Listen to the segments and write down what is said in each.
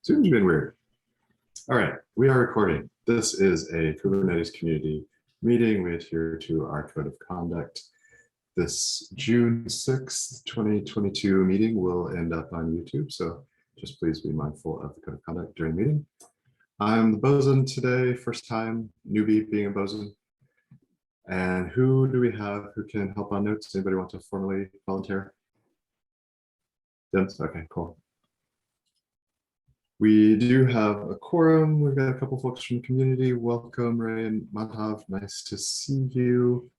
Zoom's been weird. All right, we are recording. This is a Kubernetes community meeting. We adhere to our code of conduct. This June 6th, 2022 meeting will end up on YouTube, so just please be mindful of the code of conduct during the meeting. I'm the bosun today, first time newbie being a bosun. And who do we have who can help on notes? Anybody want to formally volunteer? Yes, okay, cool. We do have a quorum. We've got a couple folks from the community. Welcome, Ray and Madhav. Nice to see you.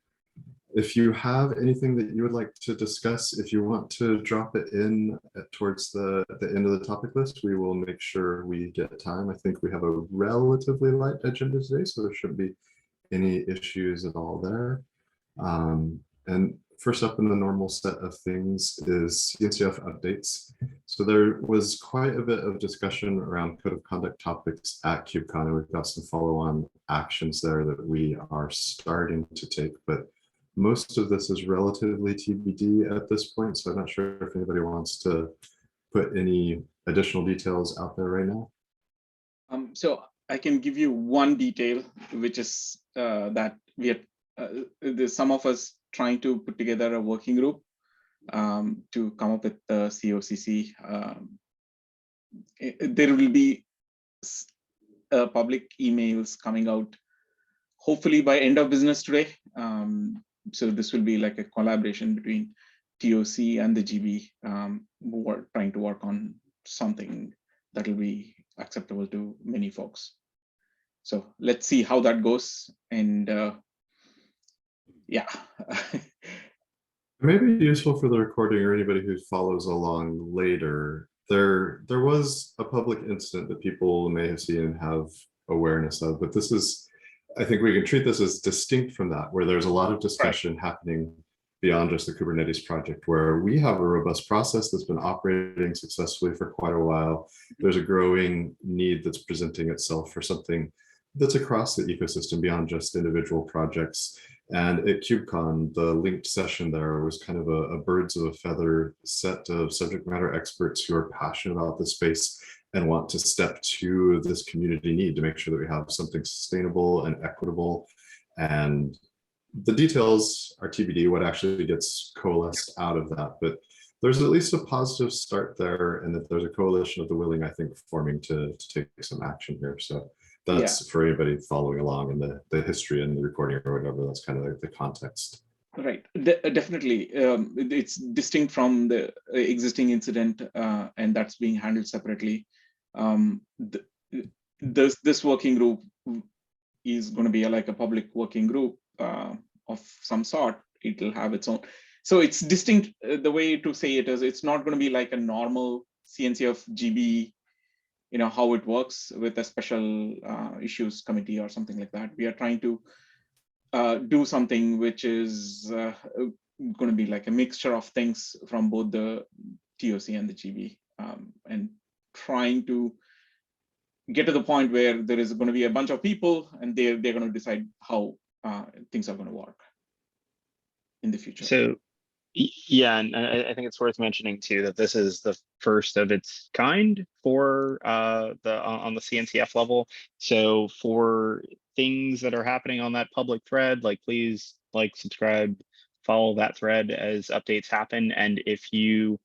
If you have anything that you would like to discuss, if you want to drop it in towards the end of the topic list, we will make sure we get time. I think we have a relatively light agenda today, so there shouldn't be any issues at all there. And first up in the normal set of things is CNCF updates. So there was quite a bit of discussion around code of conduct topics at KubeCon, and we've got some follow-on actions there that we are starting to take, but most of this is relatively TBD at this point, so I'm not sure if anybody wants to put any additional details out there right now. So I can give you one detail, which is that we are there's some of us trying to put together a working group to come up with the COCC. There will be public emails coming out, hopefully by end of business today. So this will be like a collaboration between TOC and the GB, who are trying to work on something that will be acceptable to many folks. So let's see how that goes. And yeah. It may be useful for the recording or anybody who follows along later. There was a public incident that people may have seen and have awareness of, but this is, I think we can treat this as distinct from that, where there's a lot of discussion happening beyond just the Kubernetes project, where we have a robust process that's been operating successfully for quite a while. There's a growing need that's presenting itself for something that's across the ecosystem beyond just individual projects. And at KubeCon, the linked session there was kind of a birds of a feather set of subject matter experts who are passionate about this space and want to step to this community need to make sure that we have something sustainable and equitable. And the details are TBD, what actually gets coalesced out of that. But there's at least a positive start there, and that there's a coalition of the willing, I think, forming to take some action here. So that's for anybody following along in the history and the recording or whatever, that's kind of the context. Right, definitely. It's distinct from the existing incident, and that's being handled separately. This working group is going to be like a public working group of some sort. It'll have its own. So it's distinct. The way to say it is, it's not going to be like a normal CNCF GB, you know, how it works with a special issues committee or something like that. We are trying to do something which is going to be like a mixture of things from both the TOC and the GB, and trying to get to the point where there is going to be a bunch of people and they're going to decide how things are going to work in the future. So yeah, and I think it's worth mentioning too that this is the first of its kind for on the CNCF level. So for things that are happening on that public thread, like please like, subscribe, follow that thread as updates happen. And if you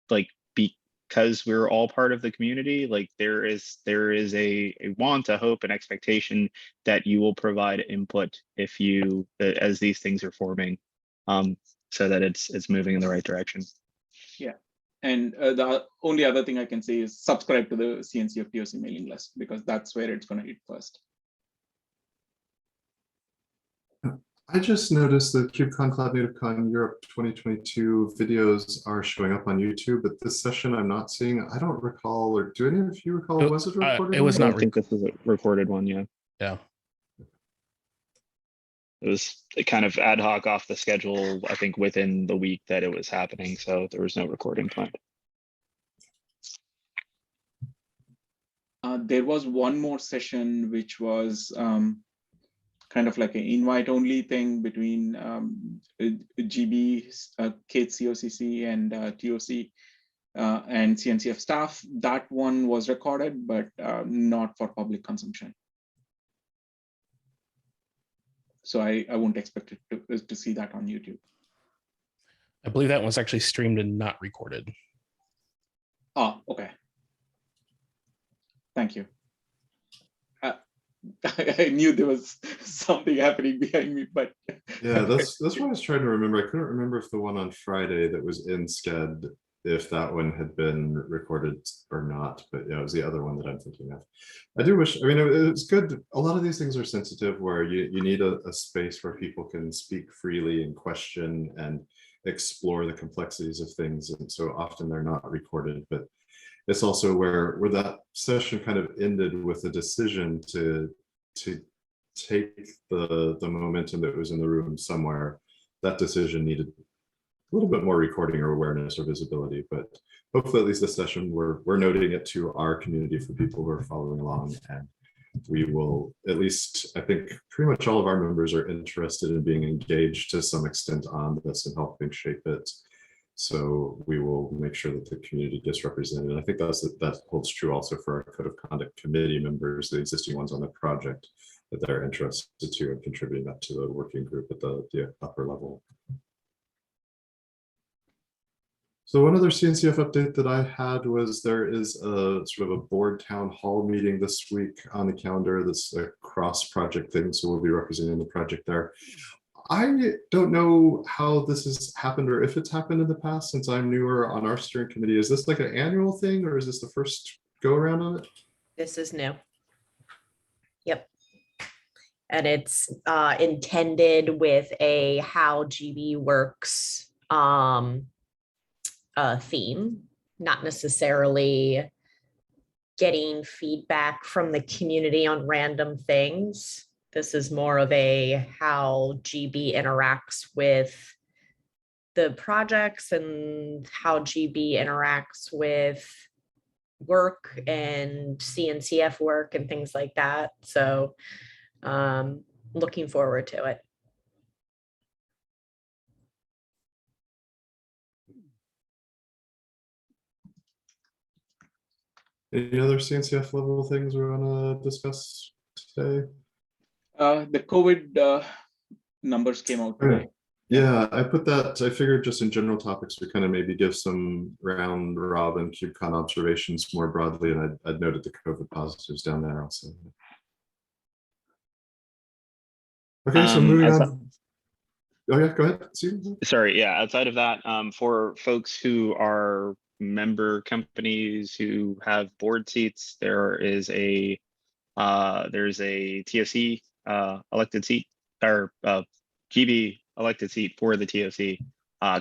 like, because we're all part of the community, like there is a want, a hope, an expectation that you will provide input if you as these things are forming. So that it's moving in the right direction. Yeah, and the only other thing I can say is subscribe to the CNCF TOC mailing list, because that's where it's going to hit first. I just noticed that KubeCon Cloud Native Con Europe 2022 videos are showing up on YouTube, but this session I'm not seeing. I don't recall, or do any of you recall? Was it recorded? It was not. I think this is a recorded one. Yeah. Yeah. It was kind of ad hoc off the schedule, I think, within the week that it was happening. So there was no recording planned. There was one more session, which was kind of like an invite-only thing between GB, Kate COCC, and TOC. and CNCF staff. That one was recorded, but not for public consumption. So I won't expect it to see that on YouTube. I believe that was actually streamed and not recorded. Oh, okay. Thank you. I knew there was something happening behind me, but Yeah, that's what I was trying to remember. I couldn't remember if the one on Friday that was in Sched, if that one had been recorded or not, but yeah, it was the other one that I'm thinking of. I do wish, I mean, it's good. A lot of these things are sensitive where you need a space where people can speak freely and question and explore the complexities of things. And so often they're not recorded, but it's also where that session kind of ended with a decision to take the momentum that was in the room somewhere. That decision needed a little bit more recording or awareness or visibility, but hopefully at least this session we're noting it to our community for people who are following along, and we will, at least I think pretty much all of our members are interested in being engaged to some extent on this and helping shape it. So we will make sure that the community gets represented. And I think that holds true also for our code of conduct committee members, the existing ones on the project, that they're interested to and contributing that to the working group at the upper level. So one other CNCF update that I had was there is a sort of a board town hall meeting this week on the calendar. That's a cross project thing, so we'll be representing the project there. I don't know how this has happened or if it's happened in the past since I'm newer on our steering committee. Is this like an annual thing or is this the first go around on it? This is new. Yep. And it's intended with a how GB works theme, not necessarily getting feedback from the community on random things. This is more of a how GB interacts with the projects and how GB interacts with work and CNCF work and things like that. So looking forward to it. Any other CNCF level things we want to discuss today? The COVID numbers came out today. Yeah, I put that, I figured just in general topics, we kind of maybe give some round robin KubeCon observations more broadly, and I'd noted the COVID positives down there also. Okay, so moving on. Oh yeah, go ahead. Sorry, yeah, outside of that, for folks who are member companies who have board seats, there's a TOC elected seat, or GB elected seat for the TOC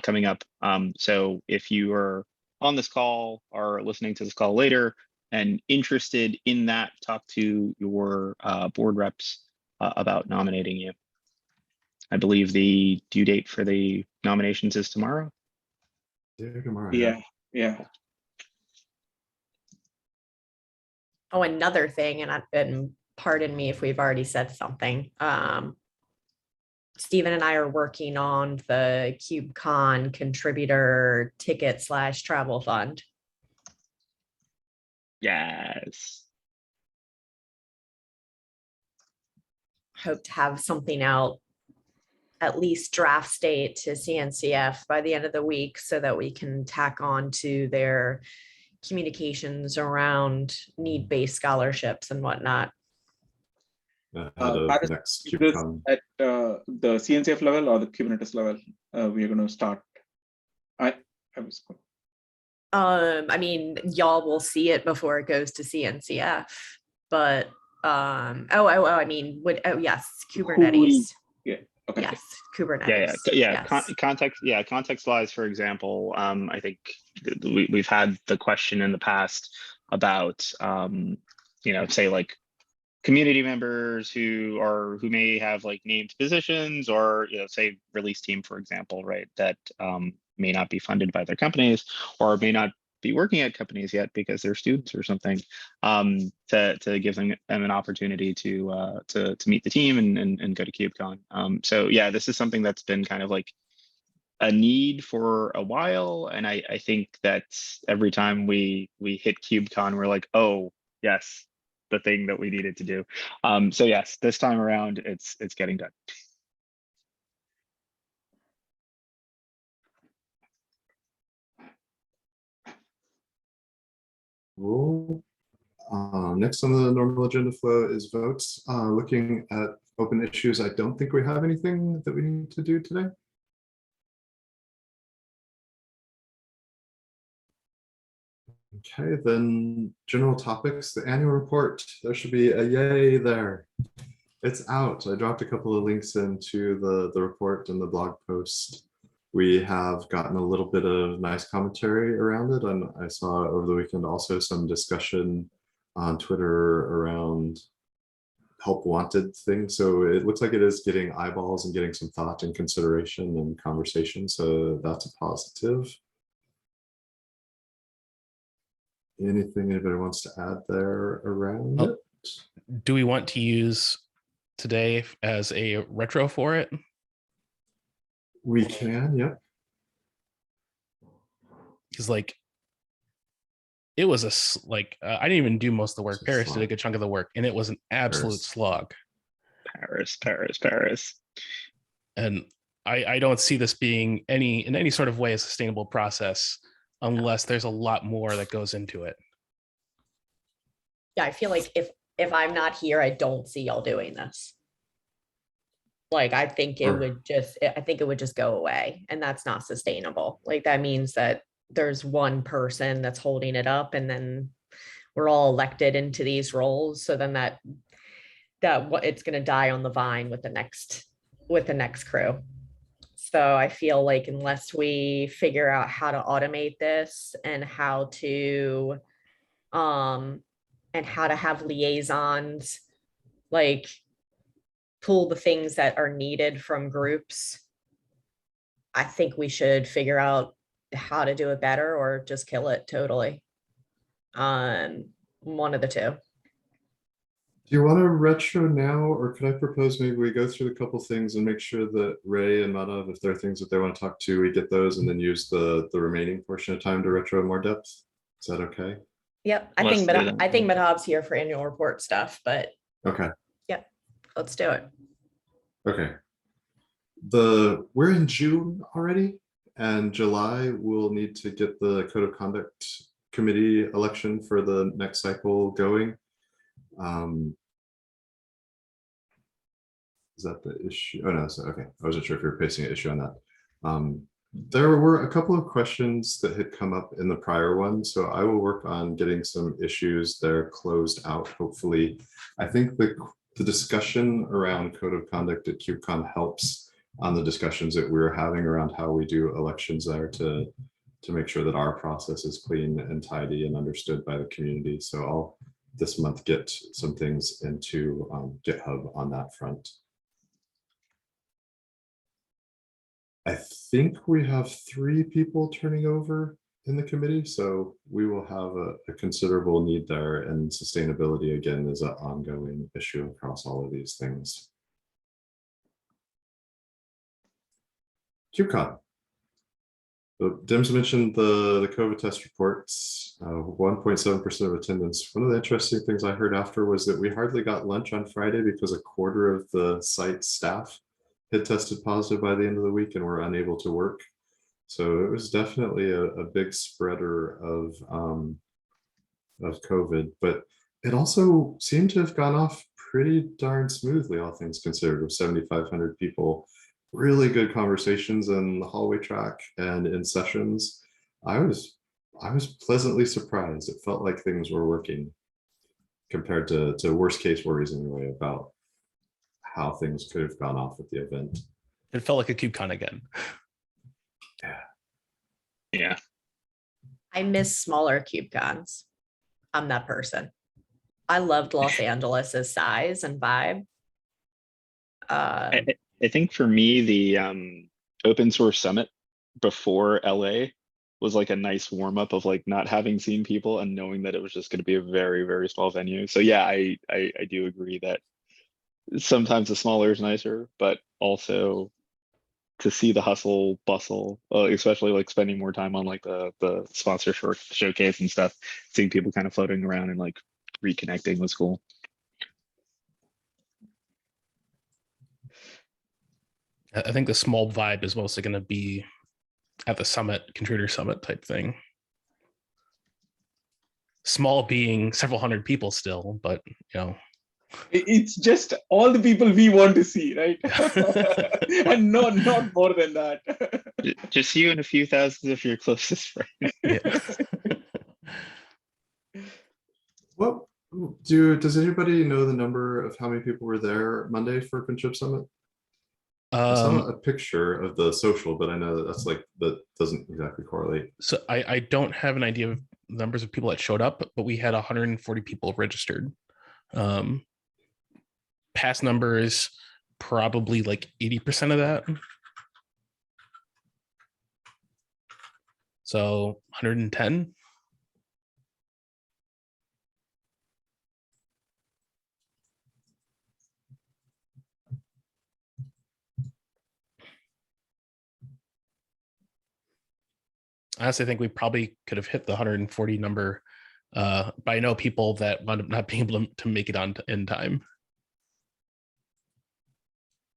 coming up. So if you are on this call or listening to this call later and interested in that, talk to your board reps about nominating you. I believe the due date for the nominations is tomorrow. Yeah, tomorrow. Yeah. Oh, another thing, and pardon me if we've already said something. Stephen and I are working on the KubeCon contributor ticket / travel fund. Yes. Hope to have something out, at least draft state to CNCF by the end of the week so that we can tack on to their communications around need-based scholarships and whatnot. Next KubeCon. At the CNCF level or the Kubernetes level, we are going to start. I mean, y'all will see it before it goes to CNCF, but I mean, yes, Kubernetes. Okay. Yes, Kubernetes. Yeah. Yes. Context wise, for example, I think we've had the question in the past about, say like community members who may have like named positions or, say release team, for example, right, that may not be funded by their companies or may not be working at companies yet because they're students or something, to give them an opportunity to meet the team and go to KubeCon. So yeah, this is something that's been kind of like a need for a while, and I think that every time we hit KubeCon, we're like, oh yes, the thing that we needed to do. So yes, this time around, it's getting done. Cool. Next on the normal agenda flow is votes. Looking at open issues, I don't think we have anything that we need to do today. Okay, then general topics, the annual report. There should be a yay there. It's out. I dropped a couple of links into the report and the blog post. We have gotten a little bit of nice commentary around it, and I saw over the weekend also some discussion on Twitter around help wanted things. So it looks like it is getting eyeballs and getting some thought and consideration and conversation. So that's a positive. Anything anybody wants to add there around Oh. it? Do we want to use today as a retro for it? We can, yep. Because like it was I didn't even do most of the work. It's a Paris did a slog. good chunk of the work, and it was an absolute Paris. slog. Paris. And I don't see this being in any sort of way a sustainable process unless there's a lot more that goes into it. Yeah, I feel like if I'm not here, I don't see y'all doing this. Like, I think it would just go away, and that's not sustainable. Like, that means that there's one person that's holding it up, and then we're all elected into these roles. So then that what it's going to die on the vine with the next crew. So I feel like unless we figure out how to automate this and how to have liaisons, like pull the things that are needed from groups, I think we should figure out how to do it better or just kill it totally. One of the two. Do you want to retro now, or could I propose maybe we go through a couple things and make sure that Ray and Madhav, if there are things that they want to talk to, we get those and then use the remaining portion of time to retro in more depth? Is that okay? Yep, Let's do that. I think Madhav's here for annual report stuff, but Okay. yep, let's do it. Okay. We're in June already, and July we'll need to get the code of conduct committee election for the next cycle going. Is that the issue? Oh no, so okay. I wasn't sure if you were placing an issue on that. There were a couple of questions that had come up in the prior one, so I will work on getting some issues there closed out. Hopefully, I think the discussion around code of conduct at KubeCon helps on the discussions that we're having around how we do elections there to make sure that our process is clean and tidy and understood by the community. So I'll this month get some things into GitHub on that front. I think we have 3 people turning over in the committee, so we will have a considerable need there, and sustainability again is an ongoing issue across all of these things. KubeCon. So Dim's mentioned the COVID test reports, 1.7% of attendance. One of the interesting things I heard after was that we hardly got lunch on Friday because a quarter of the site staff had tested positive by the end of the week and were unable to work. So it was definitely a big spreader of COVID, but it also seemed to have gone off pretty darn smoothly, all things considered, with 7,500 people. Really good conversations in the hallway track and in sessions. I was pleasantly surprised. It felt like things were working compared to worst case worries anyway about how things could have gone off at the event. It felt like a KubeCon again. Yeah. I miss smaller KubeCons. I'm that person. I loved Los Angeles's size and vibe. I think for me, the open source summit before LA was like a nice warm up of like not having seen people and knowing that it was just going to be a very, very small venue. So yeah, I do agree that sometimes the smaller is nicer, but also to see the hustle bustle, especially like spending more time on like the sponsor showcase and stuff, seeing people kind of floating around and like reconnecting was cool. I think the small vibe is mostly going to be at the summit, contributor summit type thing. Small being several hundred people still, but you know. It's just all the people we want to see, right? And not more than that. Just you and a few thousand of your closest friends. Yeah. What does anybody know the number of how many people were there Monday for Contrib Summit? I saw a picture of the social, but I know that that's like, that doesn't exactly correlate. So I don't have an idea of numbers of people that showed up, but we had 140 people registered. Past numbers, probably like 80% of that. So 110. I honestly think we probably could have hit the 140 number, but I know people that wound up not being able to make it on in time.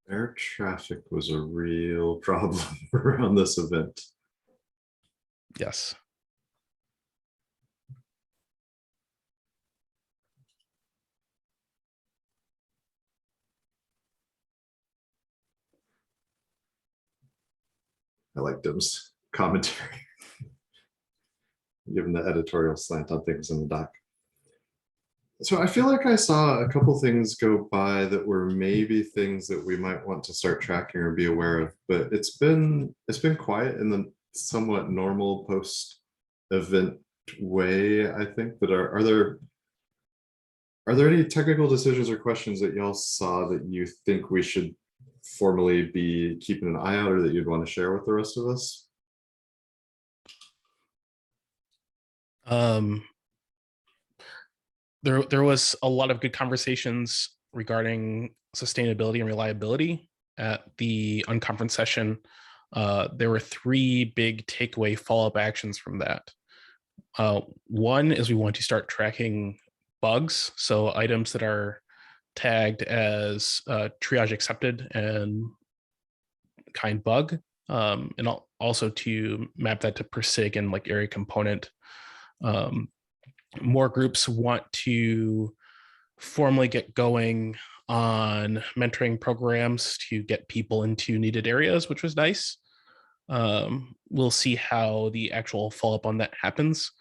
Air traffic was a real problem around this event. Yes. I like Dim's commentary, given the editorial slant on things in the doc. So I feel like I saw a couple things go by that were maybe things that we might want to start tracking or be aware of, but it's been quiet in the somewhat normal post-event way, I think. But are there any technical decisions or questions that y'all saw that you think we should formally be keeping an eye out, or that you'd want to share with the rest of us? There was a lot of good conversations regarding sustainability and reliability at the unconference session. There were 3 big takeaway follow-up actions from that. One is we want to start tracking bugs, so items that are tagged as triage accepted and kind bug, and also to map that to persig and like area component. More groups want to formally get going on mentoring programs to get people into needed areas, which was nice. We'll see how the actual follow-up on that happens.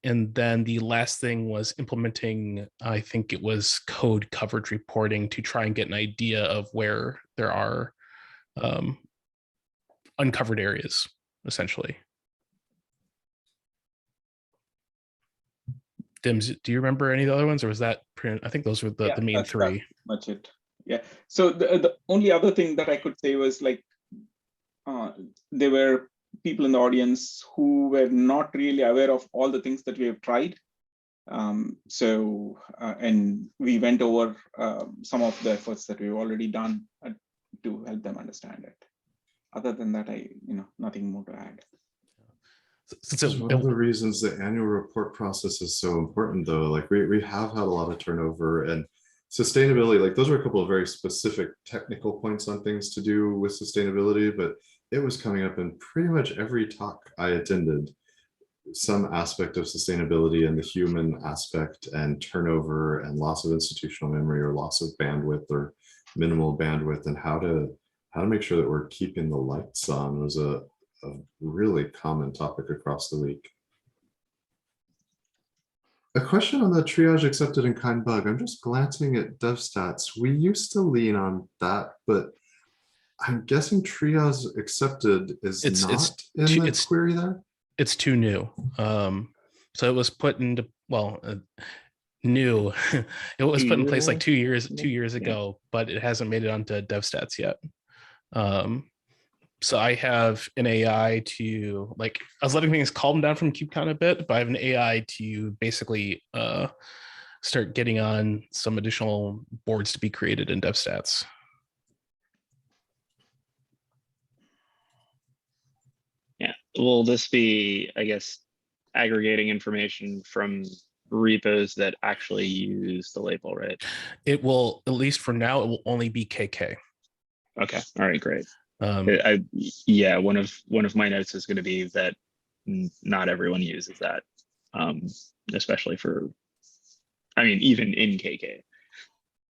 And then the last thing was implementing, I think it was code coverage reporting, to try and get an idea of where there are uncovered areas, essentially. Dims, do you remember any of the other ones, or was that I think those were the main 3. That's much it. Yeah. So the only other thing that I could say was like, there were people in the audience who were not really aware of all the things that we have tried. And we went over some of the efforts that we've already done to help them understand it. Other than that, nothing more to add. This is one of the reasons the annual report process is so important, though. Like we have had a lot of turnover, and sustainability, like those are a couple of very specific technical points on things to do with sustainability, but it was coming up in pretty much every talk I attended. Some aspect of sustainability and the human aspect, and turnover and loss of institutional memory, or loss of bandwidth or minimal bandwidth, and how to make sure that we're keeping the lights on was a really common topic across the week. A question on the triage accepted and kind bug. I'm just glancing at dev stats. We used to lean on that, but I'm guessing triage accepted is not in the query there. It's too new. So it was put into, new. It was put in place like 2 years ago, but it hasn't made it onto dev stats yet. So I have an AI to, like, I was letting things calm down from KubeCon a bit, but I have an AI to basically start getting on some additional boards to be created in dev stats. will this be, I guess, aggregating information from repos that actually use the label, right? It will, at least for now, it will only be KK. Okay, all right, great. Um, Yeah, one of my notes is going to be that not everyone uses that, especially for, I mean, even in KK.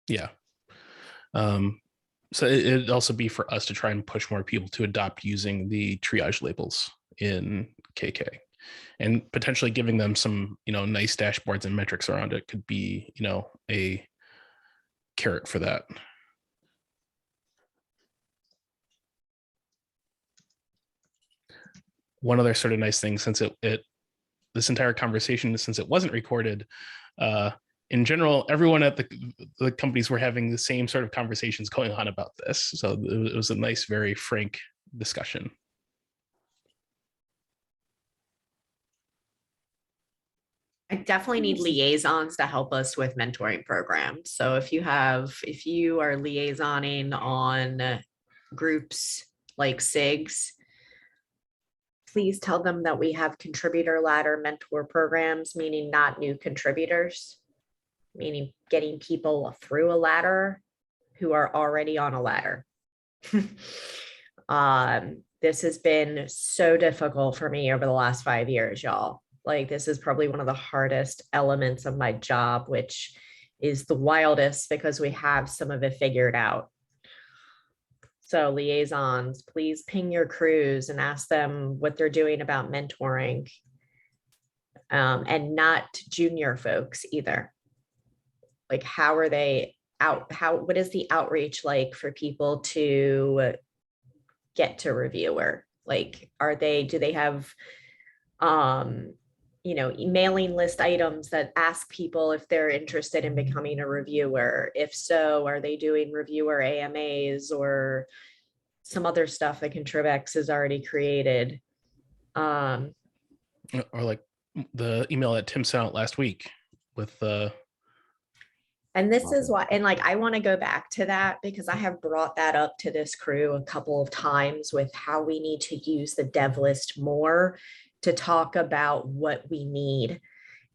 yeah. So it'd also be for us to try and push more people to adopt using the triage labels in KK, and potentially giving them some, nice dashboards and metrics around it could be, a carrot for that. One other sort of nice thing, since this entire conversation, since it wasn't recorded, in general, everyone at the companies were having the same sort of conversations going on about this. So it was a nice, very frank discussion. I definitely need liaisons to help us with mentoring programs. So if you are liaisoning on groups like SIGs, please tell them that we have contributor ladder mentor programs, meaning not new contributors, meaning getting people through a ladder who are already on a ladder. This has been so difficult for me over the last 5 years, y'all. Like, this is probably one of the hardest elements of my job, which is the wildest because we have some of it figured out. So liaisons, please ping your crews and ask them what they're doing about mentoring, and not junior folks either. Like, how are they out? What is the outreach like for people to get to reviewer? Like, do they have, mailing list items that ask people if they're interested in becoming a reviewer? If so, are they doing reviewer AMAs or some other stuff that Contribex has already created? Or like the email that Tim sent out last week with And this is why, and like, I want to go back to that because I have brought that up to this crew a couple of times with how we need to use the dev list more to talk about what we need.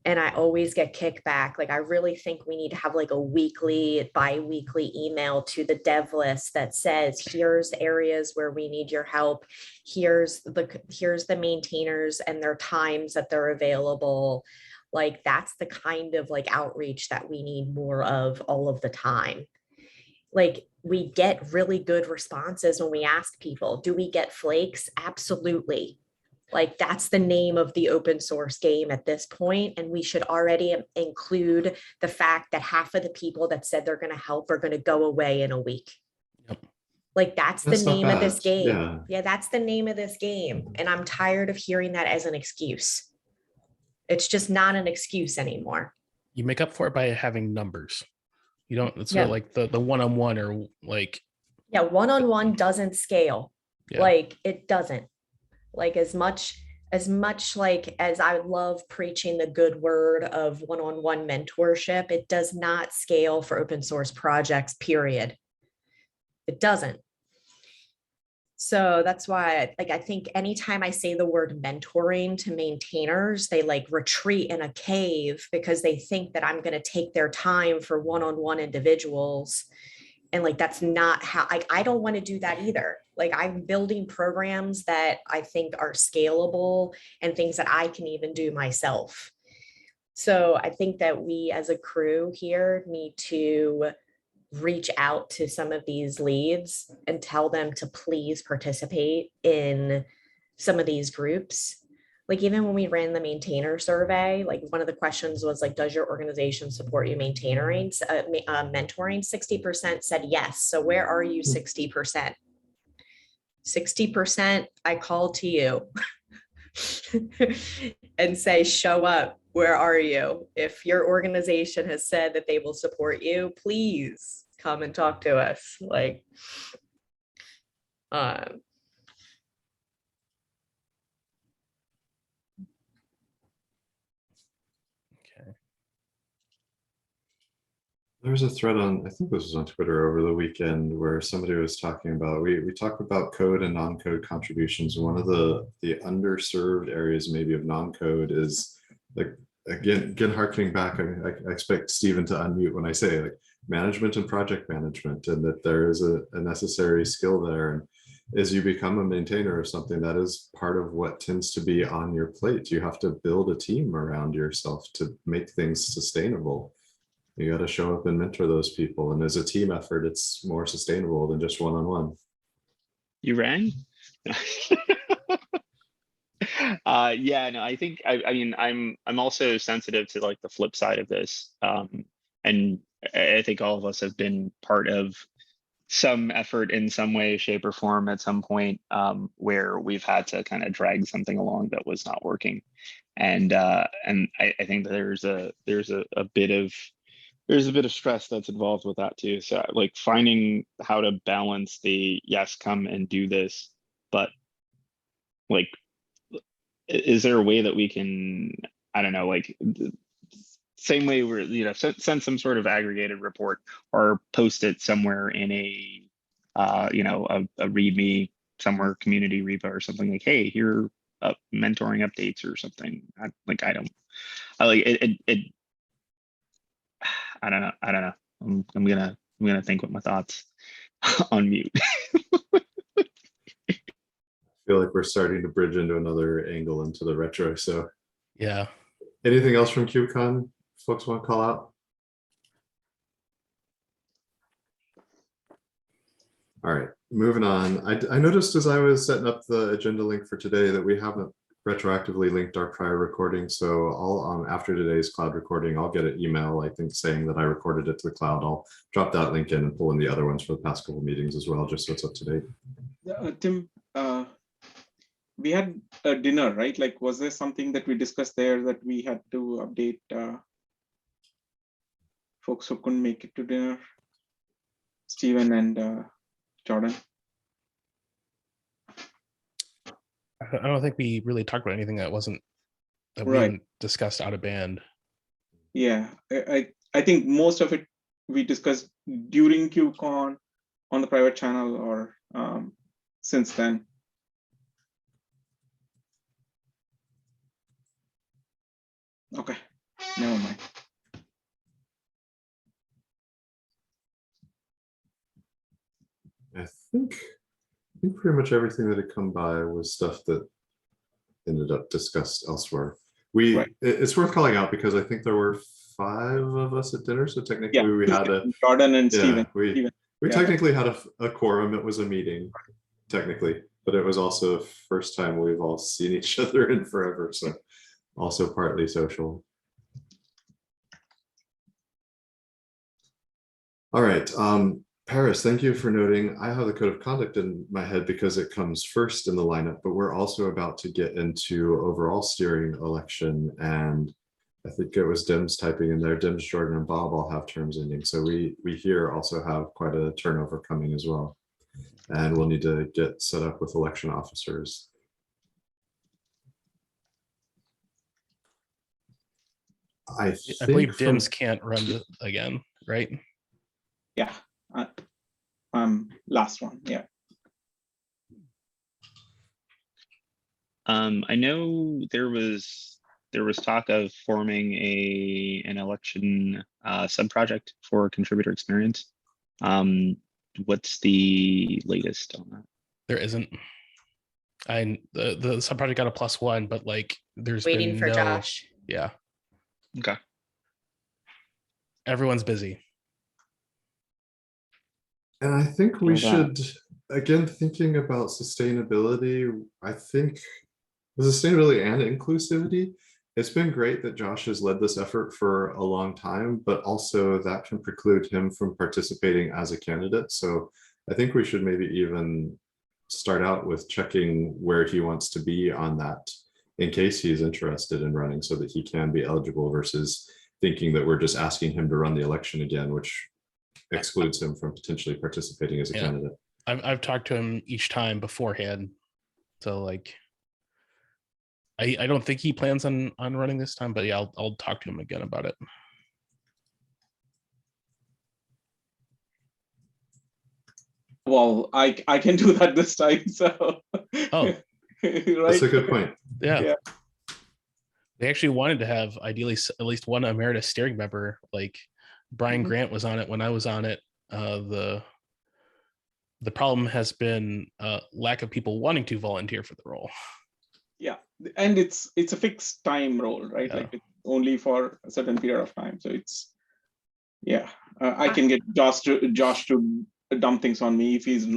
And I always get kickback. Like, I really think we need to have like a weekly, bi-weekly email to the dev list that says, here's areas where we need your help. Here's the maintainers and their times that they're available. Like, that's the kind of like outreach that we need more of all of the time. Like, we get really good responses when we ask people, do we get flakes? Absolutely. Like, that's the name of the open source game at this point, and we should already include the fact that half of the people that said they're going to help are going to go away in a week. Yep. Like, that's the That's not name of this bad. game. Yeah. Yeah, that's the name of this game. And I'm tired of hearing that as an excuse. It's just not an excuse anymore. you make up for it by having numbers. You don't, it's Yeah. sort of like the one-on-one or like, Yeah, one-on-one doesn't scale. yeah. Like, it doesn't. Like, as much like as I love preaching the good word of one-on-one mentorship, it does not scale for open source projects, period. It doesn't. So that's why, like, I think anytime I say the word mentoring to maintainers, they like retreat in a cave because they think that I'm going to take their time for one-on-one individuals. And like, that's not how, I don't want to do that either. Like, I'm building programs that I think are scalable and things that I can even do myself. So I think that we as a crew here need to reach out to some of these leads and tell them to please participate in some of these groups. Like, even when we ran the maintainer survey, like, one of the questions was like, does your organization support you mentoring? 60% said yes. So where are you 60%? 60%, I call to you and say, show up. Where are you? If your organization has said that they will support you, please come and talk to us. Like, Okay. There was a thread on, I think this was on Twitter over the weekend, where somebody was talking about, we talk about code and non-code contributions. One of the underserved areas maybe of non-code is like, again, harkening back, I expect Stephen to unmute when I say like management and project management, and that there is a necessary skill there. And as you become a maintainer of something, that is part of what tends to be on your plate. You have to build a team around yourself to make things sustainable. You got to show up and mentor those people. And as a team effort, it's more sustainable than just one-on-one. You rang? Yeah, no, I think I mean I'm also sensitive to like the flip side of this. And I think all of us have been part of some effort in some way, shape, or form at some point, where we've had to kind of drag something along that was not working. And I think that there's a bit of stress that's involved with that too. So like finding how to balance the yes, come and do this, but like, is there a way that we can, I don't know, like same way we're, send some sort of aggregated report or post it somewhere in a, a README somewhere, community repo or something, like, hey, here are mentoring updates or something. I don't know. I'm gonna think with my thoughts on mute. I feel like we're starting to bridge into another angle into the retro. So Yeah. anything else from KubeCon folks want to call out? All right, moving on. I noticed as I was setting up the agenda link for today that we haven't retroactively linked our prior recording. So I'll, after today's cloud recording, I'll get an email, I think, saying that I recorded it to the cloud. I'll drop that link in and pull in the other ones for the past couple of meetings as well, just so it's up to date. Tim, we had a dinner, right? Like, was there something that we discussed there that we had to update folks who couldn't make it to dinner? Stephen and Jordan? I don't think we really talked about anything that wasn't that we Right. hadn't discussed out of band. Yeah, I think most of it we discussed during KubeCon on the private channel or since then. Okay, never mind. I think pretty much everything that had come by was stuff that ended up discussed elsewhere. Right. It's worth calling out because I think there were 5 of us at dinner, so technically Yeah, we had a Jordan and yeah, Stephen. we Yeah. technically had a quorum. It was a meeting technically, but it was also the first time we've all seen each other in forever, so also partly social. All right, Paris, thank you for noting. I have the code of conduct in my head because it comes first in the lineup, but we're also about to get into overall steering election. And I think it was Dim's typing in there. Dim's, Jordan, and Bob all have terms ending. So we here also have quite a turnover coming as well. And we'll need to get set up with election officers. I believe Dims can't run again, right? Yeah, last one, yeah. I know there was talk of forming an election sub-project for contributor experience. What's the latest on that? There isn't. The sub-project got a +1, but like there's Waiting been for no, Josh. Yeah. Okay. Everyone's busy. And I think we Well, should, again, thinking about sustainability, I think the sustainability and inclusivity, it's been great that Josh has led this effort for a long time, but also that can preclude him from participating as a candidate. So I think we should maybe even start out with checking where he wants to be on that in case he's interested in running so that he can be eligible versus thinking that we're just asking him to run the election again, which excludes him from potentially participating as a candidate. I've talked to him each time beforehand. So like, I don't think he plans on running this time, but yeah, I'll talk to him again about it. Well, I can do that this time. So. Oh. That's a Right. good point. Yeah. Yeah. They actually wanted to have ideally at least one emeritus steering member. Like Brian Mhm. Grant was on it when I was on it. The problem has been lack of people wanting to volunteer for the role. Yeah, and it's a fixed time role, right? Yeah. Like it's only for a certain period of time. So it's I can get Josh to dump things on me if he's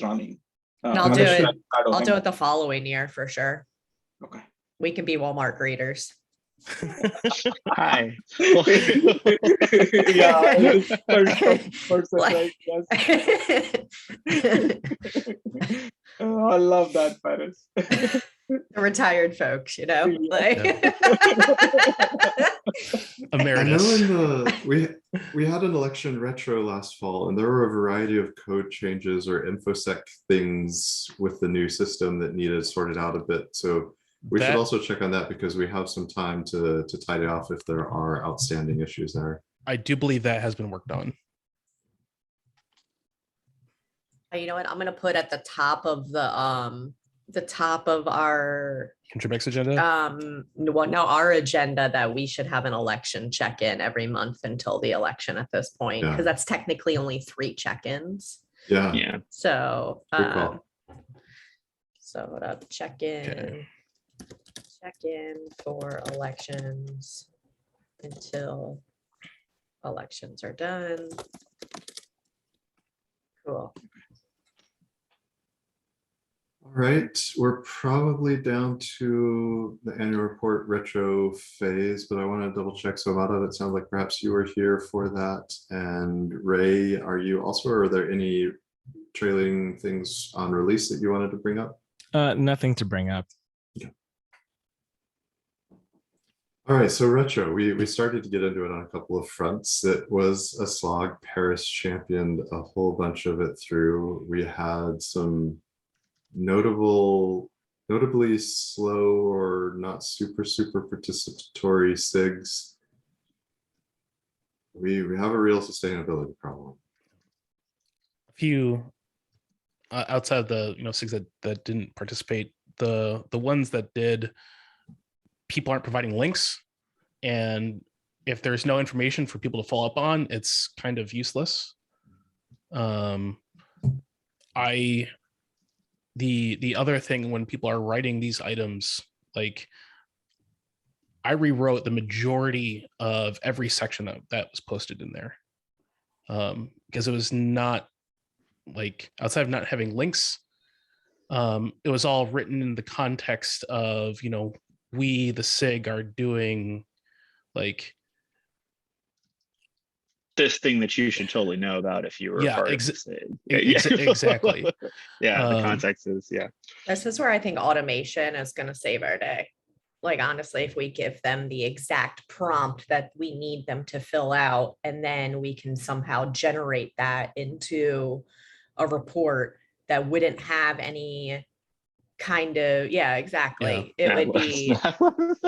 running. And I'll I'm do actually- it. I'll do it the following year for sure. Okay. We can be Walmart greeters. Hi. Yeah, person, Like- right? Yes. Oh, I love that, Paris. The retired folks, you know. Yeah. Like- I know Emeritus. in the we had an election retro last fall, and there were a variety of code changes or infosec things with the new system that needed sorted out a bit. So we should That- also check on that because we have some time to tidy off if there are outstanding issues there. I do believe that has been worked on. You know what? I'm gonna put at the top of our Contribix agenda. our agenda that we should have an election check-in every month until the election at this point, Yeah. because that's technically only 3 check-ins. Yeah, Yeah. So good call. so what up? Check-in. Okay. Check-in for elections until elections are done. Cool. All right, we're probably down to the annual report retro phase, but I want to double check. So Amada, it sounds like perhaps you were here for that. And Ray, are you also, or are there any trailing things on release that you wanted to bring up? Nothing to bring up. All right, so retro, we started to get into it on a couple of fronts. It was a slog. Paris championed a whole bunch of it through. We had some notably slow or not super participatory SIGs. We have a real sustainability problem. A few outside the SIGs that didn't participate, the ones that did, people aren't providing links, and if there's no information for people to follow up on, it's kind of useless. The other thing, when people are writing these items, like I rewrote the majority of every section that was posted in there, because it was not, like, outside of not having links, it was all written in the context of, we, the SIG, are doing like, This thing that you should totally know about if you were Yeah, part of the SIG. exactly. Yeah, the context is, yeah. This is where I think automation is going to save our day. Like, honestly, if we give them the exact prompt that we need them to fill out, and then we can somehow generate that into a report that wouldn't have any kind of, exactly. It would be,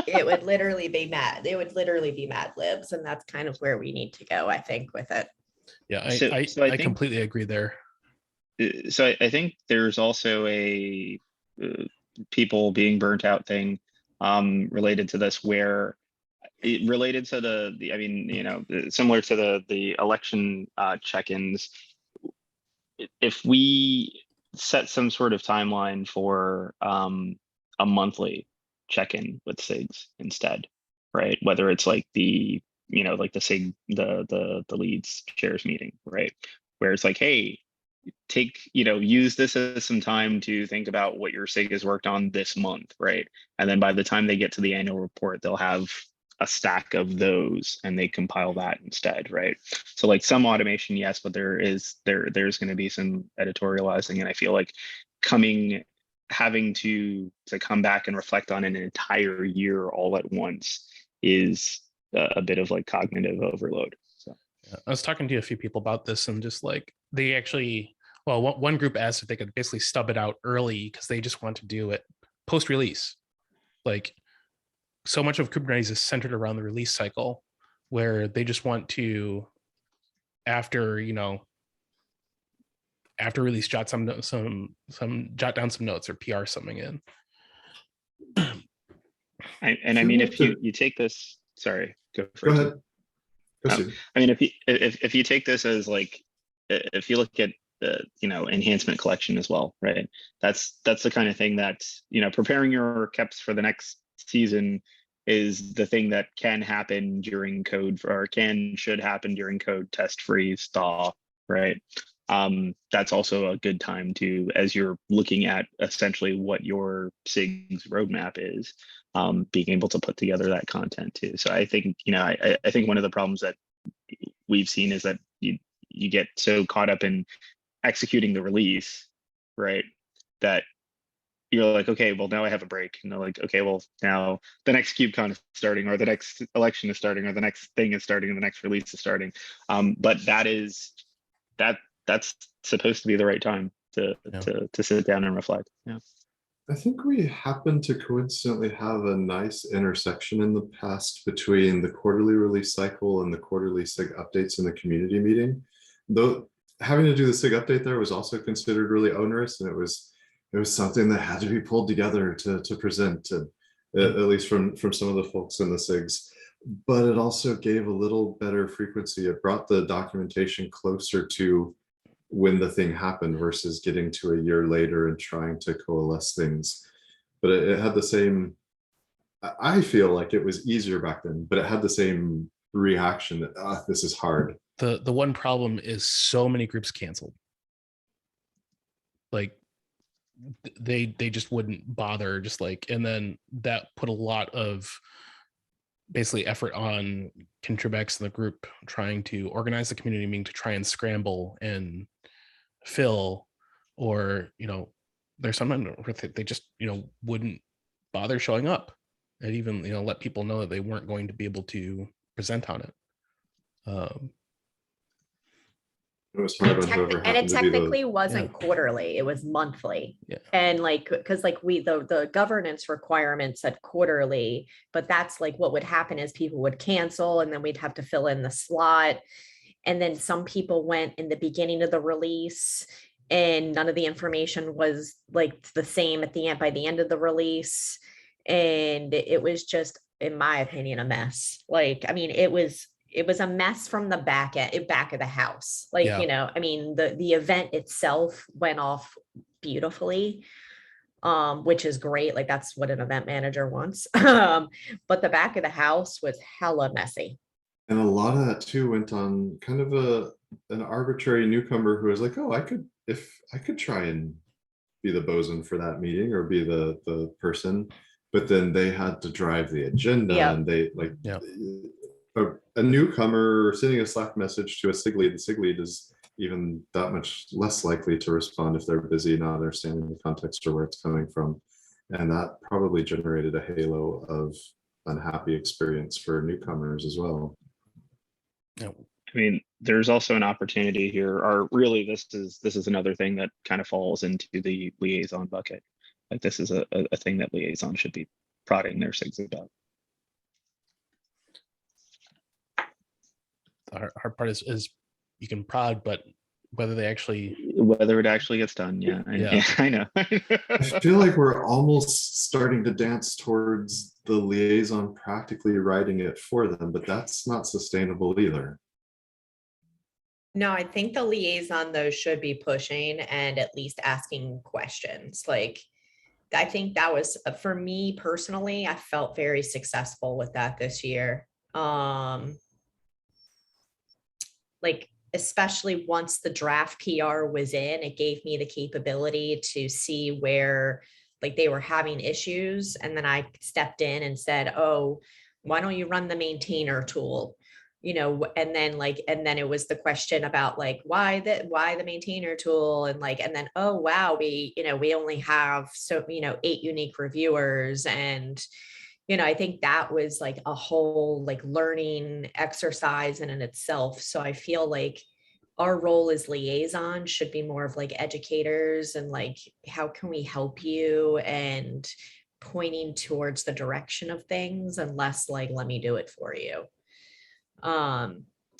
it would literally be Mad Libs. And that's kind of where we need to go, I think, with it. Yeah, So I I think- completely agree there. So I think there's also a people being burnt out thing related to this, where it related to the I mean, similar to the election check-ins. If we set some sort of timeline for a monthly check-in with SIGs instead, right? Whether it's like the like the SIG, the leads chairs meeting, right? Where it's like, hey, use this as some time to think about what your SIG has worked on this month, right? And then by the time they get to the annual report, they'll have a stack of those and they compile that instead, right? So like some automation, yes, but there's going to be some editorializing, and I feel like having to come back and reflect on an entire year all at once is a bit of like cognitive overload. So I was talking to a few people about this, and just like they actually, well, one group asked if they could basically stub it out early because they just want to do it post-release. Like, so much of Kubernetes is centered around the release cycle, where they just want to, after after release, jot down some notes or PR something in. I mean, if you take this, sorry, go for Go it. ahead. Go, Steve. I mean, if you take this as like, if you look at the, you know, enhancement collection as well, right? That's the kind of thing that, you know, preparing your KEPs for the next season is the thing that can happen during code, or should happen during code test freeze thaw, right? That's also a good time to, as you're looking at essentially what your SIG's roadmap is, being able to put together that content too. So I think, you know, I think one of the problems that we've seen is that you get so caught up in executing the release, right, that you're like, okay, well, now I have a break. And they're like, okay, well, now the next KubeCon is starting, or the next election is starting, or the next thing is starting, and the next release is starting. But that's supposed to be the right time to sit down and reflect. Yeah. I think we happen to coincidentally have a nice intersection in the past between the quarterly release cycle and the quarterly SIG updates in the community meeting. Though having to do the SIG update there was also considered really onerous, and it was something that had to be pulled together to present, at least from some of the folks in the SIGs. But it also gave a little better frequency. It brought the documentation closer to when the thing happened versus getting to a year later and trying to coalesce things. But it had the same, I feel like it was easier back then, but it had the same reaction that this is hard. The one problem is so many groups canceled. Like they just wouldn't bother, just like, and then that put a lot of basically effort on Contribex and the group trying to organize the community meeting to try and scramble and fill, or, you know, there's sometimes they just, you know, wouldn't bother showing up and even, you know, let people know that they weren't going to be able to present on it. It was hard on whoever And happened it to be technically wasn't quarterly, it was monthly. Yeah. And like, because like the governance requirement said quarterly, but that's like what would happen is people would cancel and then we'd have to fill in the slot. And then some people went in the beginning of the release and none of the information was like the same at the end by the end of the release. And it was just, in my opinion, a mess. Like, I mean, it was a mess from the back of the house. Like, Yeah. you know, I mean, the event itself went off beautifully, which is great. Like that's what an event manager wants. But the back of the house was hella messy. And a lot of that too went on kind of an arbitrary newcomer who was like, oh, if I could try and be the bosun for that meeting or be the person, but then they had to drive the agenda. Yeah. And they like Yeah. a newcomer sending a Slack message to a SIG lead. The SIG lead is even that much less likely to respond if they're busy, not understanding the context or where it's coming from. And that probably generated a halo of unhappy experience for newcomers as well. Yeah. I mean, there's also an opportunity here, or really this is another thing that kind of falls into the liaison bucket. Like this is a thing that liaison should be prodding their SIGs about. The hard part is you can prod, but whether it actually gets done. Yeah. I know. I feel like we're almost starting to dance towards the liaison practically writing it for them, but that's not sustainable either. No, I think the liaison though should be pushing and at least asking questions. Like, I think that was, for me personally, I felt very successful with that this year. Like, especially once the draft PR was in, it gave me the capability to see where like they were having issues. And then I stepped in and said, oh, why don't you run the maintainer tool? You know, and then it was the question about like, why the maintainer tool? And like, and then, oh, wow, we only have 8 unique reviewers. And, I think that was like a whole like learning exercise in itself. So I feel like our role as liaison should be more of like educators and like, how can we help you, and pointing towards the direction of things, and less like, let me do it for you.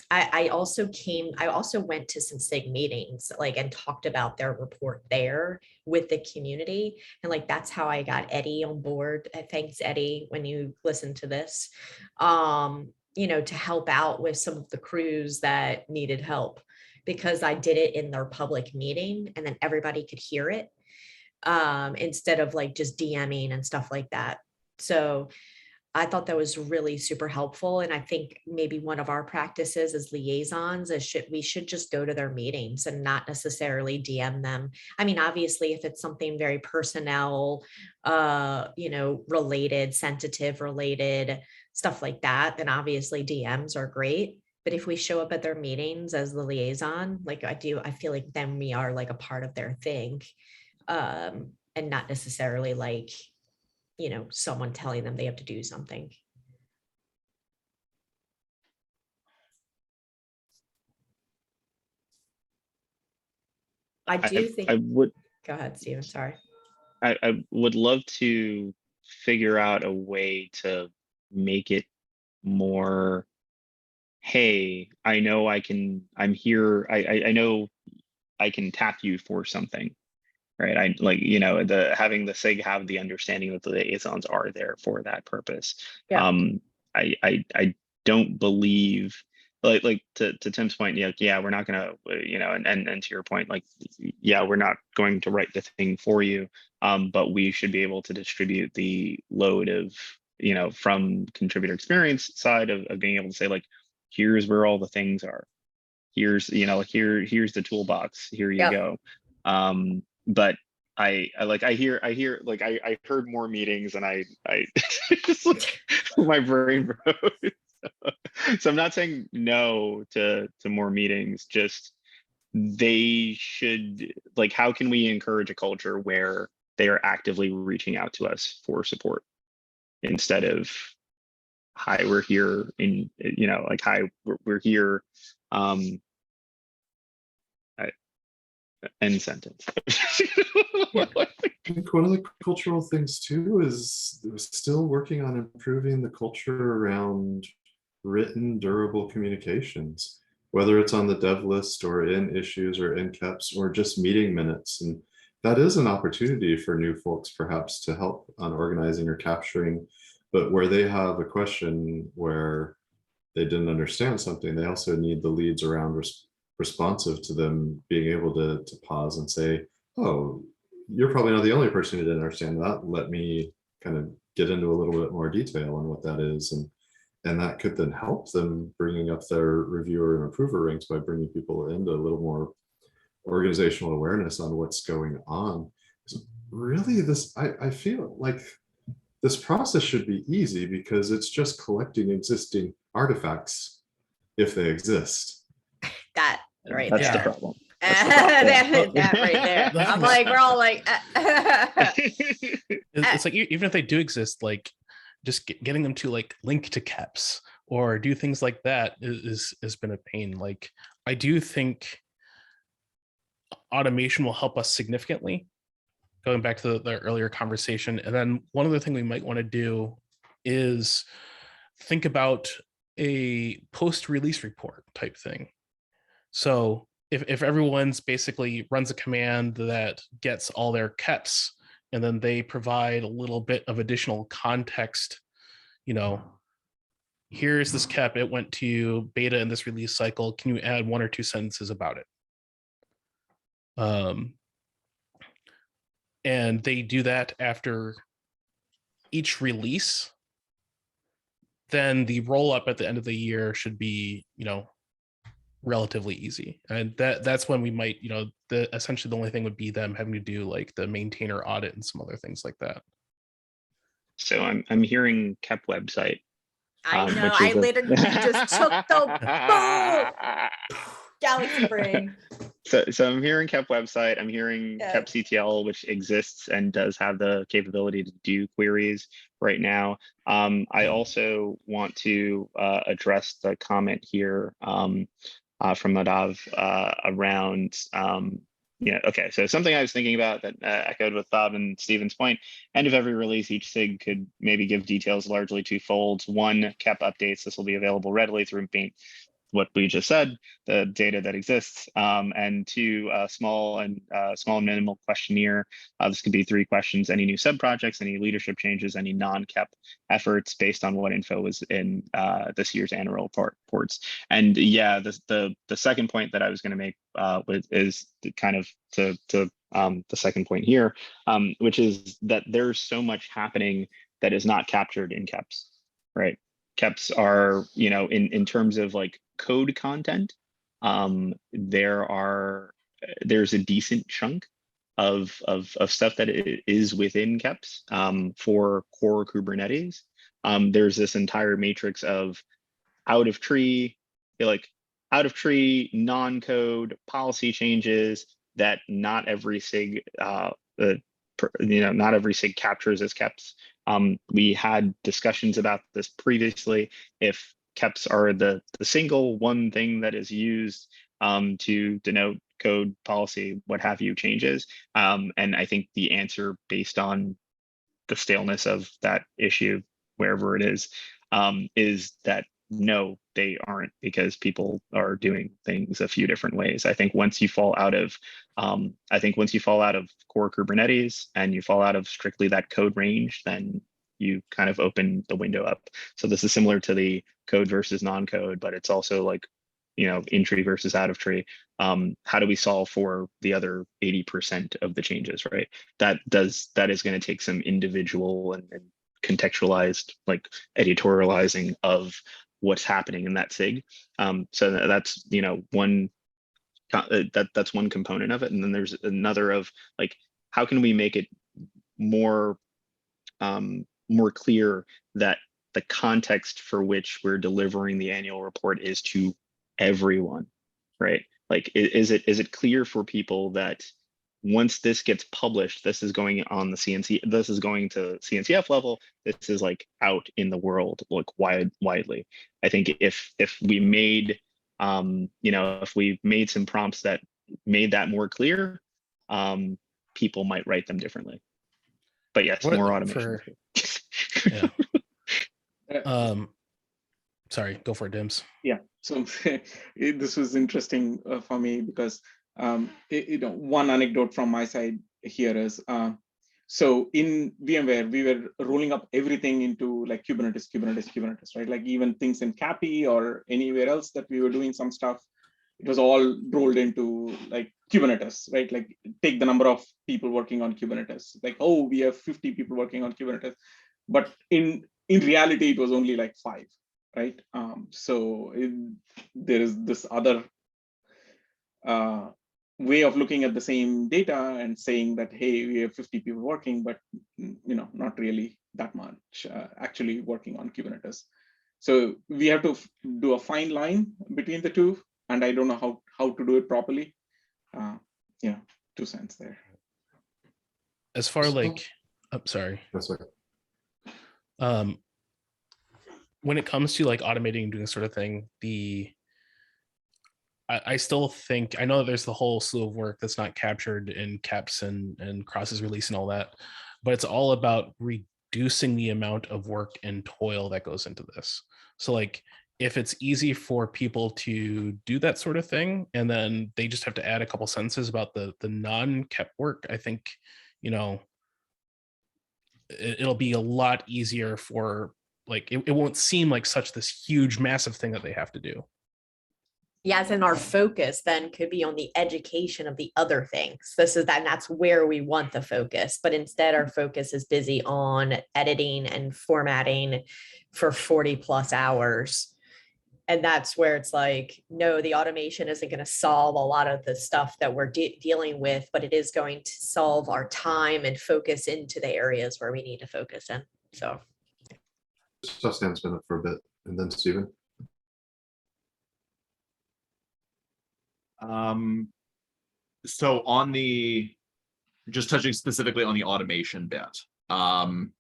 I also went to some SIG meetings, like, and talked about their report there with the community. And like, that's how I got Eddie on board. Thanks, Eddie, when you listen to this, to help out with some of the crews that needed help, because I did it in their public meeting and then everybody could hear it, instead of like just DMing and stuff like that. So I thought that was really super helpful. And I think maybe one of our practices as liaisons is we should just go to their meetings and not necessarily DM them. I mean, obviously, if it's something very personnel, related, sensitive related, stuff like that, then obviously DMs are great. But if we show up at their meetings as the liaison, like I feel like then we are like a part of their thing, and not necessarily like, someone telling them they have to do something. I do think, I would go ahead, Steven, sorry. I would love to figure out a way to make it more, hey, I know I'm here, I know I can tap you for something, right? I like, having the SIG have the understanding that the liaisons are there for that purpose. Yeah. I don't believe, like to Tim's point, yeah, we're not gonna, and to your point, like, yeah, we're not going to write the thing for you, but we should be able to distribute the load of, from contributor experience side of being able to say, like, here's where all the things are. Here's, here's the toolbox, here you Yep. go. But I heard more meetings and I just like, my brain broke. So I'm not saying no to more meetings, just they should, like, how can we encourage a culture where they are actively reaching out to us for support instead of, hi, we're here in, like, hi, we're here, end sentence. I think one of the cultural things too is still working on improving the culture around written, durable communications, whether it's on the dev list or in issues or in caps or just meeting minutes. And that is an opportunity for new folks perhaps to help on organizing or capturing, but where they have a question where they didn't understand something, they also need the leads around responsive to them being able to pause and say, oh, you're probably not the only person who didn't understand that. Let me kind of get into a little bit more detail on what that is. And that could then help them bringing up their reviewer and approver ranks by bringing people into a little more organizational awareness on what's going on. So really, I feel like this process should be easy because it's just collecting existing artifacts if they exist. That right That's there. the problem. That right there. I'm like, we're all like, It's like, even if they do exist, like just getting them to like link to caps or do things like that has been a pain. Like, I do think automation will help us significantly, going back to the earlier conversation. And then one other thing we might want to do is think about a post-release report type thing. So if everyone's basically runs a command that gets all their keps, and then they provide a little bit of additional context, here's this kep, it went to beta in this release cycle. Can you add 1 or 2 sentences about it? And they do that after each release, then the roll up at the end of the year should be, relatively easy. And that's when we might, essentially the only thing would be them having to do like the maintainer audit and some other things like that. So I'm hearing KEP website. I know, I literally just took the Galaxy brain. So I'm hearing KEP website, I'm hearing KEP CTL, which exists and does have the capability to do queries right now. I also want to address the comment here from Nadav around, okay, so something I was thinking about that echoed with Bob and Steven's point, end of every release, each SIG could maybe give details largely 2 folds. 1, KEP updates. This will be available readily through what we just said, the data that exists, and 2, small and minimal questionnaire. This could be 3 questions: any new sub projects, any leadership changes, any non-KEP efforts based on what info was in this year's annual reports. And yeah, the second point that I was going to make is kind of to the second point here, which is that there's so much happening that is not captured in KEPs, right? KEPs are, you know, in terms of like code content, there's a decent chunk of stuff that is within KEPs for core Kubernetes. There's this entire matrix of out of tree, non-code policy changes that not every SIG, not every SIG captures as KEPs. We had discussions about this previously. If KEPs are the single one thing that is used to denote code, policy, what have you, changes. And I think the answer, based on the staleness of that issue, wherever it is that no, they aren't, because people are doing things a few different ways. I think once you fall out of core Kubernetes and you fall out of strictly that code range, then you kind of open the window up. So this is similar to the code versus non-code, but it's also like, you know, in tree versus out of tree. How do we solve for the other 80% of the changes, right? That is going to take some individual and contextualized, like, editorializing of what's happening in that SIG. So that's, you know, that's one component of it. And then there's another of like, how can we make it more clear that the context for which we're delivering the annual report is to everyone, right? Like, is it clear for people that once this gets published, this is going on the CNC, this is going to CNCF level, this is like out in the world, like widely. I think if we made, if we made some prompts that made that more clear, people might write them differently. But yes, more automation. Sorry, go for it, Dims. Yeah, so this was interesting for me because one anecdote from my side here is, so in VMware, we were rolling up everything into like Kubernetes, right? Like even things in Capi or anywhere else that we were doing some stuff, it was all rolled into like Kubernetes, right? Like take the number of people working on Kubernetes, like, oh, we have 50 people working on Kubernetes. But in reality, it was only like 5, right? There is this other way of looking at the same data and saying that, hey, we have 50 people working, but not really that much actually working on Kubernetes. So we have to do a fine line between the two, and I don't know how to do it properly. 2 cents there. As far like, sorry. That's right. When it comes to like automating and doing this sort of thing, I still think, I know there's the whole slew of work that's not captured in KEPs and Cross's release and all that, but it's all about reducing the amount of work and toil that goes into this. So like, if it's easy for people to do that sort of thing, and then they just have to add a couple sentences about the non-KEP work, I think, it'll be a lot easier for, like, it won't seem like such this huge, massive thing that they have to do. Yes, and our focus then could be on the education of the other things. That's where we want the focus, but instead our focus is busy on editing and formatting for 40+ hours. And that's where it's like, no, the automation isn't going to solve a lot of the stuff that we're dealing with, but it is going to solve our time and focus into the areas where we need to focus in. So. Stan's been up for a bit, and then Stephen. So just touching specifically on the automation bit, I'm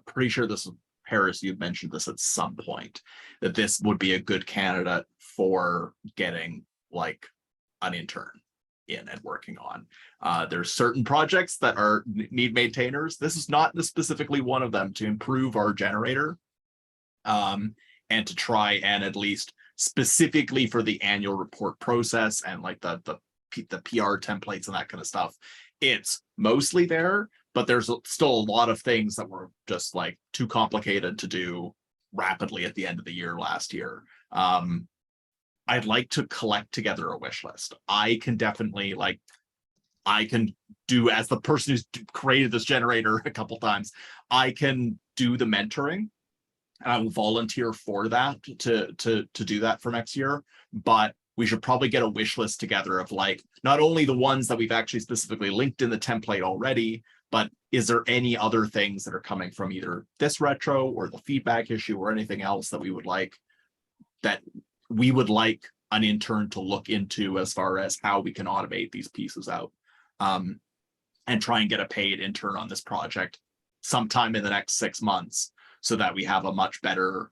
pretty sure this is Harris, you've mentioned this at some point, that this would be a good candidate for getting like an intern in and working on. There's certain projects that need maintainers. This is not specifically one of them, to improve our generator. and to try and at least specifically for the annual report process and like the PR templates and that kind of stuff, it's mostly there, but there's still a lot of things that were just like too complicated to do rapidly at the end of the year last year. I'd like to collect together a wish list. I can definitely I can do, as the person who's created this generator a couple times, I can do the mentoring and I will volunteer for that to do that for next year. But we should probably get a wish list together of like, not only the ones that we've actually specifically linked in the template already, but is there any other things that are coming from either this retro or the feedback issue or anything else that we would like an intern to look into as far as how we can automate these pieces out, and try and get a paid intern on this project sometime in the next 6 months so that we have a much better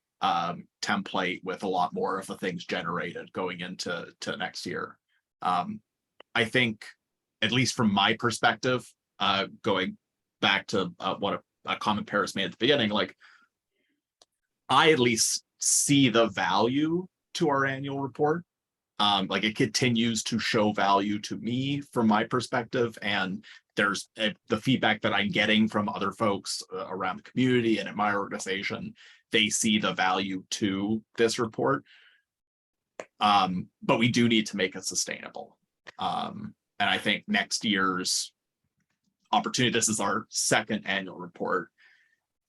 template with a lot more of the things generated going into next year. I think, at least from my perspective, going back to what a comment Paris made at the beginning, like I at least see the value to our annual report. Like it continues to show value to me from my perspective, and there's the feedback that I'm getting from other folks around the community and in my organization. They see the value to this report, but we do need to make it sustainable. And I think next year's opportunity, this is our second annual report.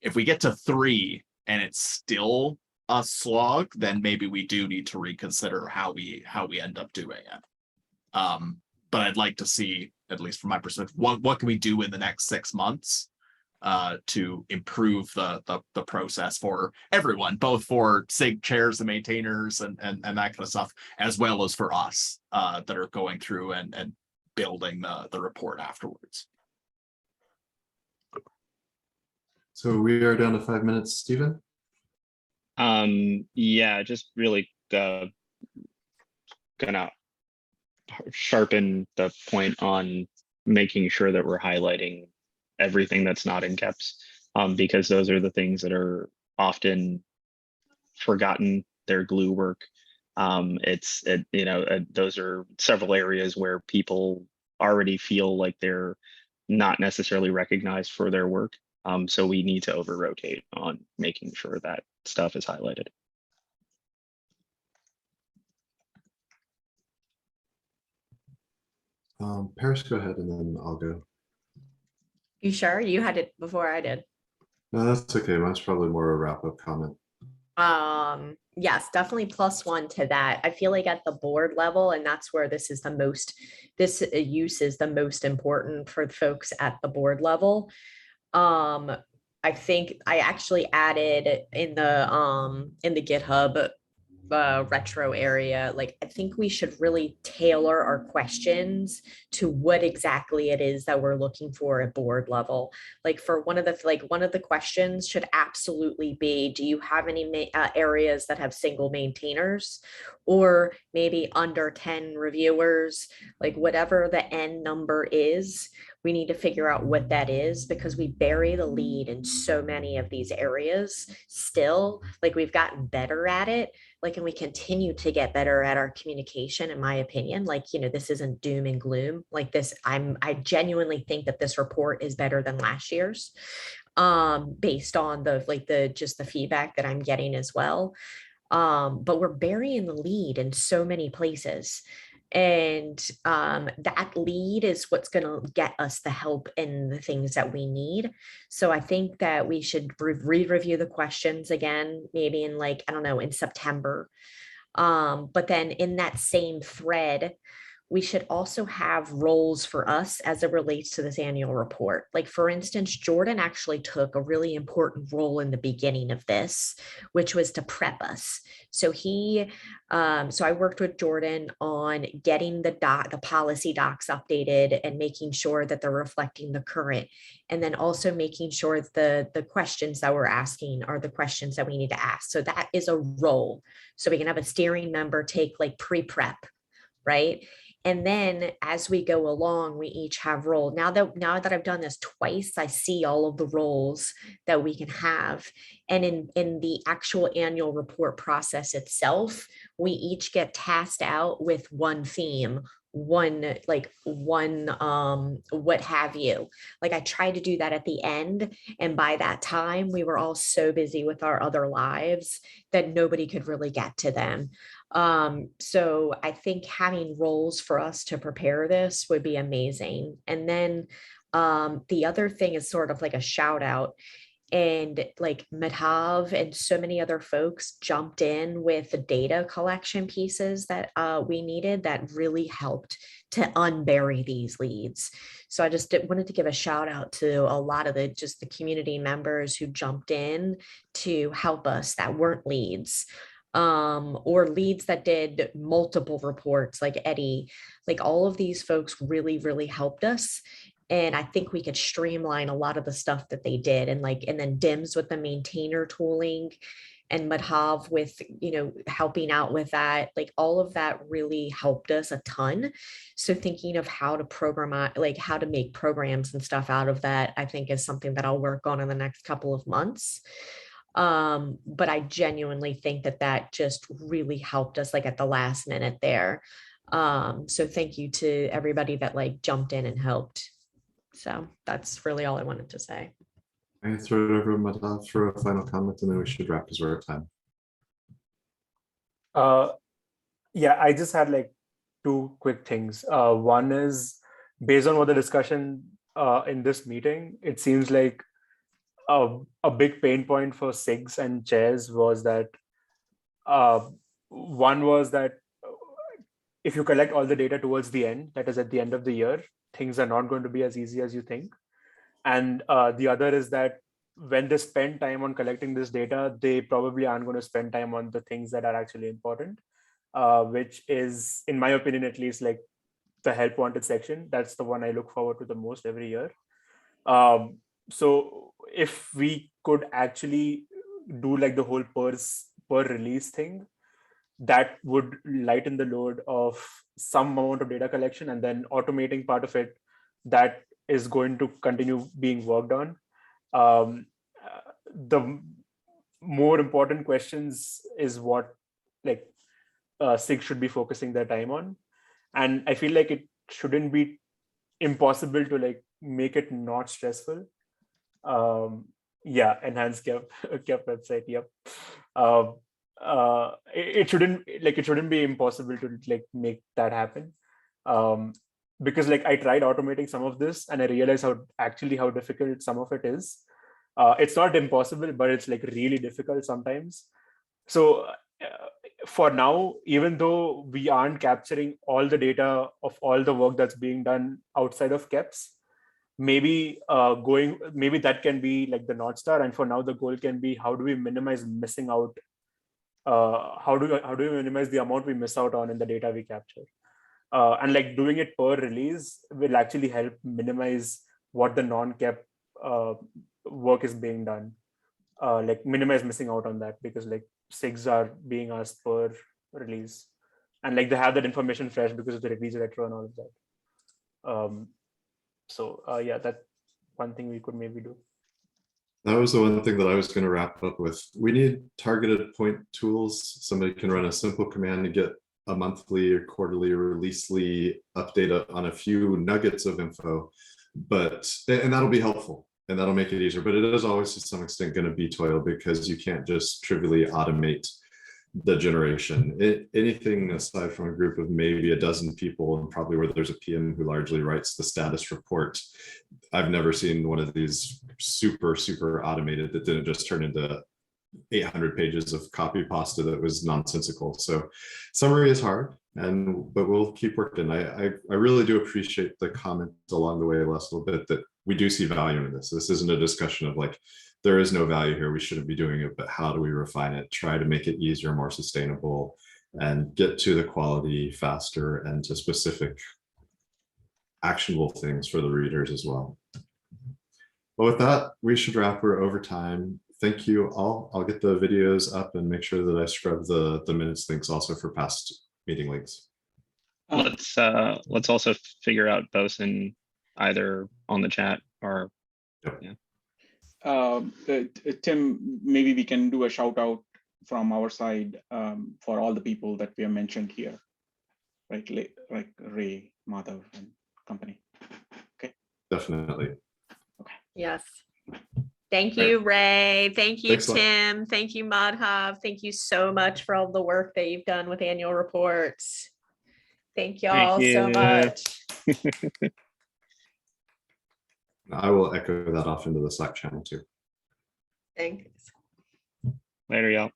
If we get to 3 and it's still a slog, then maybe we do need to reconsider how we end up doing it. But I'd like to see, at least from my perspective, what can we do in the next 6 months to improve the process for everyone, both for SIG chairs and maintainers and that kind of stuff, as well as for us that are going through and building the report afterwards. So we are down to 5 minutes, Stephen. Yeah, just really gonna sharpen the point on making sure that we're highlighting everything that's not in caps, because those are the things that are often forgotten. They're glue work. Those are several areas where people already feel like they're not necessarily recognized for their work. So we need to over-rotate on making sure that stuff is highlighted. Paris, go ahead and then I'll go. You sure? You had it before I did. No, that's okay. Mine's probably more a wrap-up comment. Yes, definitely +1 to that. I feel like at the board level, and that's where this use is the most important for folks at the board level. I think I actually added in the GitHub retro area, like I think we should really tailor our questions to what exactly it is that we're looking for at board level. Like for one of the questions should absolutely be, do you have any areas that have single maintainers, or maybe under 10 reviewers, like whatever the N number is. We need to figure out what that is, because we bury the lead in so many of these areas still. Like we've gotten better at it, like, and we continue to get better at our communication, in my opinion. Like, this isn't doom and gloom like this. I genuinely think that this report is better than last year's, based on the feedback that I'm getting as well. But we're burying the lead in so many places. And that lead is what's going to get us the help and the things that we need. So I think that we should re-review the questions again, maybe in in September. But then in that same thread, we should also have roles for us as it relates to this annual report. Like, for instance, Jordan actually took a really important role in the beginning of this, which was to prep us. So I worked with Jordan on getting the policy docs updated and making sure that they're reflecting the current, and then also making sure the questions that we're asking are the questions that we need to ask. So that is a role. So we can have a steering member take like pre-prep, right? And then as we go along, we each have role. Now that I've done this twice, I see all of the roles that we can have. And in the actual annual report process itself, we each get tasked out with one theme, one what have you. Like I tried to do that at the end. And by that time, we were all so busy with our other lives that nobody could really get to them. So I think having roles for us to prepare this would be amazing. And then the other thing is sort of like a shout out. And like Madhav and so many other folks jumped in with the data collection pieces that we needed that really helped to unbury these leads. So I just wanted to give a shout out to a lot of the community members who jumped in to help us that weren't leads, or leads that did multiple reports like Eddie. Like all of these folks really, really helped us. And I think we could streamline a lot of the stuff that they did, and then DIMS with the maintainer tooling, and Madhav with, helping out with that. Like all of that really helped us a ton. So thinking of how to program, like how to make programs and stuff out of that, I think is something that I'll work on in the next couple of months. But I genuinely think that just really helped us like at the last minute there. So thank you to everybody that like jumped in and helped. So that's really all I wanted to say. I'm gonna throw it over to Madhav for a final comment, and then we should wrap because we're at time. Yeah, I just had like two quick things. One is based on what the discussion in this meeting, it seems like a big pain point for SIGs and chairs was that one was that if you collect all the data towards the end, that is at the end of the year, things are not going to be as easy as you think. And the other is that when they spend time on collecting this data, they probably aren't going to spend time on the things that are actually important, which is, in my opinion, at least, like the help wanted section. That's the one I look forward to the most every year. So if we could actually do like the whole per release thing, that would lighten the load of some amount of data collection, and then automating part of it that is going to continue being worked on. The more important questions is what like SIG should be focusing their time on. And I feel like it shouldn't be impossible to like make it not stressful. Yeah, enhanced KEP website. Yep. It shouldn't be impossible to like make that happen, because like I tried automating some of this and I realized how difficult some of it is. It's not impossible, but it's like really difficult sometimes. So for now, even though we aren't capturing all the data of all the work that's being done outside of KEPs, maybe that can be like the North Star. And for now, the goal can be, how do we minimize missing out? How do we minimize the amount we miss out on in the data we capture? And like doing it per release will actually help minimize what the non-KEP work is being done. Like minimize missing out on that, because like SIGs are being asked per release, and like they have that information fresh because of the release retro and all of that. So yeah, that's one thing we could maybe do. That was the one thing that I was going to wrap up with. We need targeted point tools. Somebody can run a simple command to get a monthly or quarterly or releasely update on a few nuggets of info, and that'll be helpful and that'll make it easier. But it is always to some extent going to be toil, because you can't just trivially automate the generation. Anything aside from a group of maybe a dozen people, and probably where there's a PM who largely writes the status report, I've never seen one of these super automated that didn't just turn into 800 pages of copy pasta that was nonsensical. So summary is hard, but we'll keep working. I really do appreciate the comment along the way last little bit that we do see value in this. This isn't a discussion of like, there is no value here, we shouldn't be doing it, but how do we refine it, try to make it easier, more sustainable, and get to the quality faster and to specific actionable things for the readers as well. But with that, we should wrap. We're over time. Thank you all. I'll get the videos up and make sure that I scrub the minutes links also for past meeting links. Let's also figure out Bosun either on the chat or Tim, maybe we can do a shout out from our side for all the people that we have mentioned here, right? Like Ray, Madhav, and company. Definitely. Yes. Thank Right. you, Ray. Thank you, Thanks a lot. Tim. Thank you, Madhav. Thank you so much for all the work that you've done with annual reports. Thank y'all so you. much. I will echo that off into the Slack channel too. Thanks. Later, y'all.